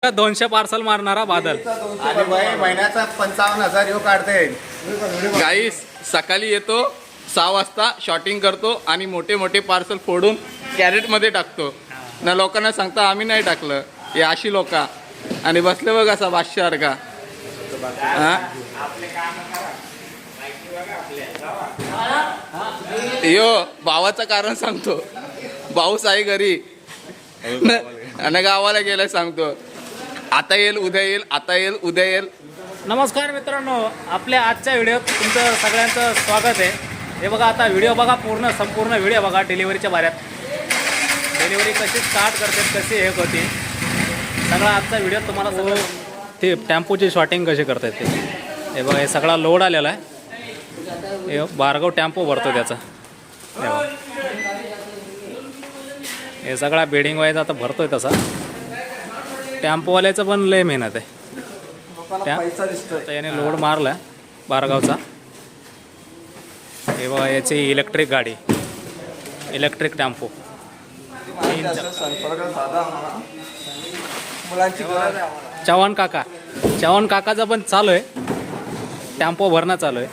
200 parcel मारणारा बादल आणि वय महिन्याचा 55,000 यो काढते. गाईस सकाळी येतो 6 वाजता शॉटिंग करतो आणि मोठे मोठे पार्सल फोडून कॅरेटमध्ये टाकतो ना. लोकांना सांगता आम्ही नाही टाकलं, हे अशी लोक आणि बसले बघ असा बादशाह का. यो भावाचं कारण सांगतो, भाऊच आहे घरी आणि गावाला गेलाय सांगतो आता येईल उद्या येईल, आता येईल उद्या येईल. नमस्कार मित्रांनो, आपल्या आजच्या व्हिडिओत तुमचं सगळ्यांचं स्वागत आहे. हे बघा, आता व्हिडिओ बघा, संपूर्ण व्हिडिओ बघा डिलिव्हरीच्या बाऱ्यात. डिलिव्हरी कशी स्टार्ट करतात, कशी हे होती, सगळा आजचा व्हिडिओ तुम्हाला सगळं. ते टेम्पोची शॉटिंग कशी करतात ते हे बघा. हे सगळा लोड आलेला आहे. हे बारगाव टेम्पो भरतो त्याचा. हे बघा, हे सगळा बेडिंग वाईज आता भरतोय तसा. टेम्पोवाल्याचं पण लय मेहनत आहे. आता याने लोड मारला बारगावचा. हे बघा, याची इलेक्ट्रिक गाडी, इलेक्ट्रिक टेम्पो. चव्हाण काकाचं पण चालू आहे, टेम्पो भरणं चालू आहे.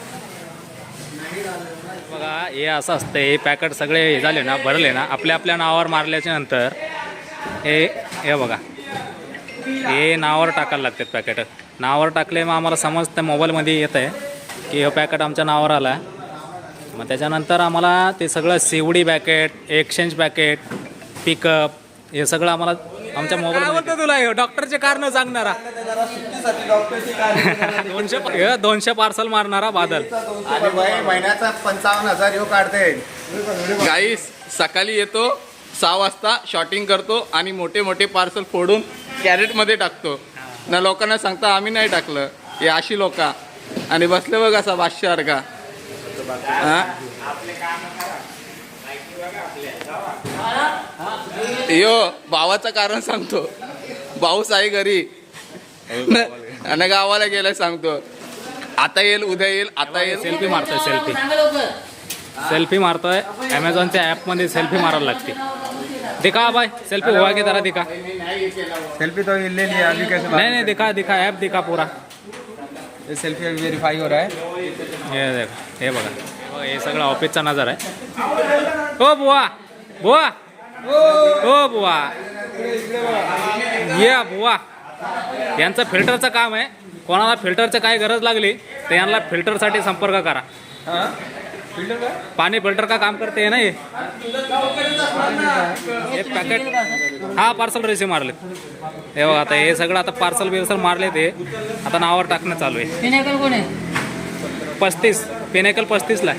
बघा, हे असं असतं. हे पॅकेट सगळे हे झाले ना, भरले ना, आपल्या नावावर मारल्याच्या नंतर हे बघा, हे नावावर टाकायला लागतात पॅकेट. नावावर टाकले मग आम्हाला समजतं, मोबाईलमध्ये येतं आहे की हे पॅकेट आमच्या नावावर आला आहे. मग त्याच्यानंतर आम्हाला ते सगळं सीवडी पॅकेट, एक्सचेंज पॅकेट, पिकअप, हे सगळं आम्हाला आमच्या मोबाईलमध्ये. तुला डॉक्टरचे कारण सांगणारा 200 पार्सल मारणारा बादल. आणि वय महिन्याचा 55,000 यो काढते. गाईस सकाळी येतो 6 वाजता शॉटिंग करतो आणि मोठे मोठे पार्सल फोडून कॅरेटमध्ये टाकतो ना. लोकांना सांगता आम्ही नाही टाकलं, हे अशी लोक आणि बसले बघ असा बादशाह का. यो भावाचं कारण सांगतो, भाऊच आहे घरी आणि गावाला गेलाय सांगतो आता येईल उद्या येईल, आता येईल. सेल्फी मारतोय, सेल्फी मारतोय. ॲमेझॉनच्या ॲपमध्ये सेल्फी मारायला लागते. दिखा भाई, सेल्फी हुआ के तरह दिखा. सेल्फी तो ले लिया अभी कैसे नहीं दिखा ऐप दिखा पूरा. ये सेल्फी अभी वेरीफाई हो रहा है. हे देखा, हे बघा, हे सगळं ऑफिसचा नजर आहे. ओ बुवा बुवा, ओ बुवा, ये बुवा, यांचं फिल्टरचं काम आहे. कोणाला फिल्टरचं काय गरज लागली तर यांना फिल्टरसाठी संपर्क करा. फिल्टर का पाणी फिल्टर का काम करते ना. हे पॅकेट, हा पार्सल रिसीव मारले. हे बघा, आता हे सगळं आता पार्सल बिर्सल मारले, ते आता नावावर टाकणं चालू आहे. 35 पिनेकल 35ला.